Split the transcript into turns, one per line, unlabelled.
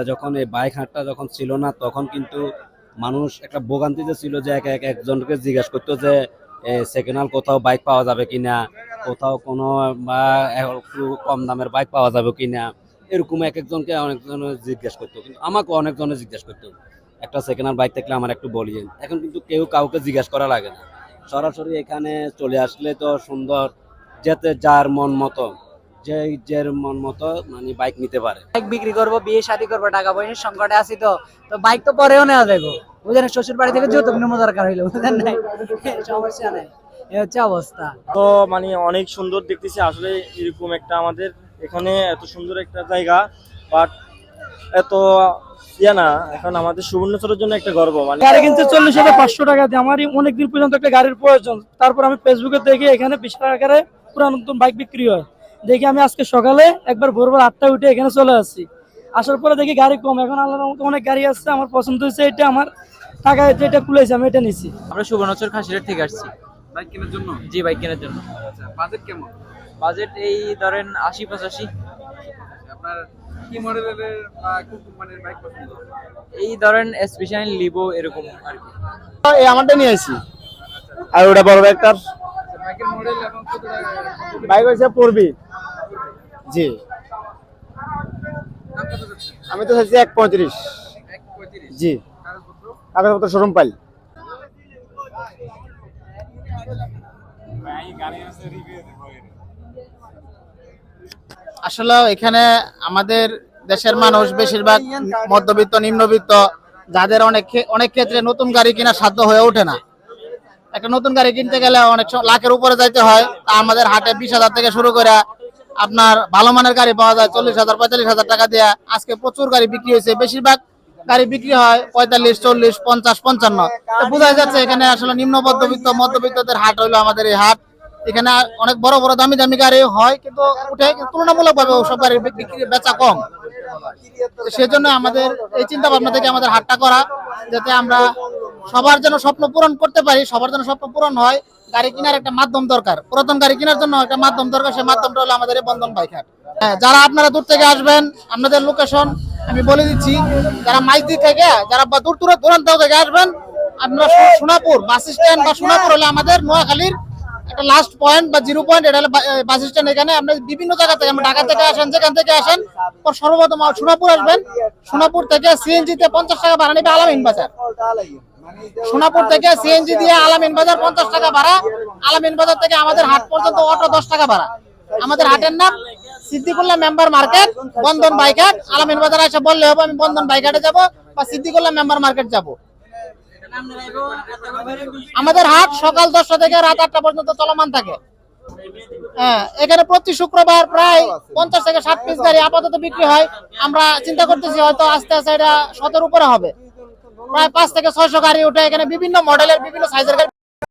যখন এই বাইক হাটটা যখন ছিল না তখন কিন্তু মানুষ একটা ভোগান্তিতে ছিল যে একজনকে জিজ্ঞেস করতো যে সেকেন্ড হ্যান্ড কোথাও বাইক পাওয়া যাবে কিনা, কোথাও কোনো বা একটু কম দামের বাইক পাওয়া যাবে কিনা, এরকম একজনকে অনেকজন জিজ্ঞেস করতো, কিন্তু আমাকে অনেকজনে জিজ্ঞেস করতো একটা সেকেন্ড হ্যান্ড বাইক থাকলে আমার একটু বলিয়েন। এখন কিন্তু কেউ কাউকে জিজ্ঞেস করা লাগে না, সরাসরি এখানে চলে আসলে তো সুন্দর, যেতে যার মন মতো, যে যার মন মতো মানে বাইক নিতে পারে।
বাইক বিক্রি করবো, বিয়ে শাদী করবো, টাকা পয়সার সংকটে আছি, তো বাইক তো পরেও নেওয়া যাবে, বুঝলেন, শ্বশুর বাড়ি থেকে যৌতুক নেবো দরকার হইলো, বুঝলেন নাই, সমস্যা নাই, এই হচ্ছে অবস্থা।
তো মানে অনেক সুন্দর দেখতেছি আসলে, এরকম একটা আমাদের এখানে এত সুন্দর একটা জায়গা, বাট এত ইয়া না, এখন আমাদের সুবর্ণচরের জন্য একটা গর্ব। মানে
গাড়ি কিনতে 40,500 টাকা দিয়ে, আমারই অনেকদিন পর্যন্ত একটা গাড়ির প্রয়োজন। তারপর আমি ফেসবুকে দেখি এখানে বিশাল আকারে পুরো নতুন বাইক বিক্রি হয়, দেখি আমি আজকে সকালে একবার ভোরবার 8টায় উঠে এখানে চলে আসছি। আসার পরে দেখি গাড়ি কম, এখন আল্লাহর মতো অনেক গাড়ি আসছে, আমার পছন্দ হয়েছে এটা, আমার টাকা যেটা কুলাইছে আমি এটা নিছি।
আমরা সুবর্ণচর খাসিরহাট থেকে আসছি
বাইক কেনার জন্য।
জি, বাইক কেনার জন্য।
আচ্ছা, বাজেট কেমন?
বাজেট এই ধরেন 80-85।
আপনার কি মডেলের বা কোন কোম্পানির বাইক পছন্দ?
এই ধরেন স্পেশালি লিভো এরকম আর কি।
এই আমারটা নিয়ে আসি, আর ওটা বড় বাইকটার
আচ্ছা, বাইকের মডেল এবং কত টাকা?
বাইক হচ্ছে পড়বি। জি,
দাম কত যাচ্ছে?
আমি তো চাইছি 1.35।
1.35।
জি,
কাগজপত্র?
কাগজপত্র শোরুম পাই।
আসলে এখানে আমাদের দেশের মানুষ বেশিরভাগ মধ্যবিত্ত, নিম্নবিত্ত, যাদের অনেক ক্ষেত্রে নতুন গাড়ি কেনার সাধ্য হয়ে ওঠে না। একটা নতুন গাড়ি কিনতে গেলে অনেক লাখের উপরে যাইতে হয়। তা আমাদের হাটে 20,000 থেকে শুরু করে আপনার ভালো মানের গাড়ি পাওয়া যায় 40,000, 45,000 টাকা দিয়ে। আজকে প্রচুর গাড়ি বিক্রি হয়েছে, বেশিরভাগ গাড়ি বিক্রি হয় 45, 40, 50, 55। বোঝা যাচ্ছে এখানে আসলে নিম্ন মধ্যবিত্ত, মধ্যবিত্তদের হাট হইলো আমাদের এই হাট। এখানে অনেক বড় বড় দামি দামি গাড়ি হয়, কিন্তু উঠে তুলনামূলক ভাবে ওসব গাড়ির বিক্রি বেচা কম। সেজন্য আমাদের এই চিন্তা ভাবনা থেকে আমাদের হাটটা করা, যাতে আমরা সবার যেন স্বপ্ন পূরণ করতে পারি, সবার যেন স্বপ্ন পূরণ হয়। গাড়ি কেনার একটা মাধ্যম দরকার, পুরাতন গাড়ি কেনার জন্য একটা মাধ্যম দরকার, সেই মাধ্যমটা হলো আমাদের এই বন্ধন বাইক হাট। হ্যাঁ, যারা আপনারা দূর থেকে আসবেন, আপনাদের লোকেশন আমি বলে দিচ্ছি। যারা মাইজদি থেকে, যারা দূর দূরান্ত থেকে আসবেন, আপনারা সোনাপুর বাস স্ট্যান্ড বা সোনাপুর হলে আমাদের নোয়াখালীর একটা লাস্ট পয়েন্ট বা 0 পয়েন্ট, এটা হলো বাস স্ট্যান্ড। এখানে আপনি বিভিন্ন জায়গা থেকে, আমরা ঢাকা থেকে আসেন, যেখান থেকে আসেন, সর্বপ্রথম সোনাপুর আসবেন। সোনাপুর থেকে সিএনজি তে 50 টাকা ভাড়া নেবে আলামিন বাজার। সোনাপুর থেকে সিএনজি দিয়ে আলামিন বাজার 50 টাকা ভাড়া। আলামিন বাজার থেকে আমাদের হাট পর্যন্ত অটো 10 টাকা ভাড়া। আমাদের হাটের নাম সিদ্দিকুল্লাহ মেম্বার মার্কেট, বন্ধন বাইক হাট। আলামিন বাজার এসে বললে হবে আমি বন্ধন বাইক হাটে যাবো বা সিদ্দিকুল্লাহ মেম্বার মার্কেট যাবো। আমাদের হাট সকাল 10টা থেকে রাত 8টা পর্যন্ত চলমান থাকে। হ্যাঁ, এখানে প্রতি শুক্রবার প্রায় 50 থেকে 60 পিস গাড়ি আপাতত বিক্রি হয়। আমরা চিন্তা করতেছি হয়তো আস্তে আস্তে এটা 100-এর উপরে হবে। প্রায় 5 থেকে 600 গাড়ি উঠে, এখানে বিভিন্ন মডেলের, বিভিন্ন সাইজের গাড়ি।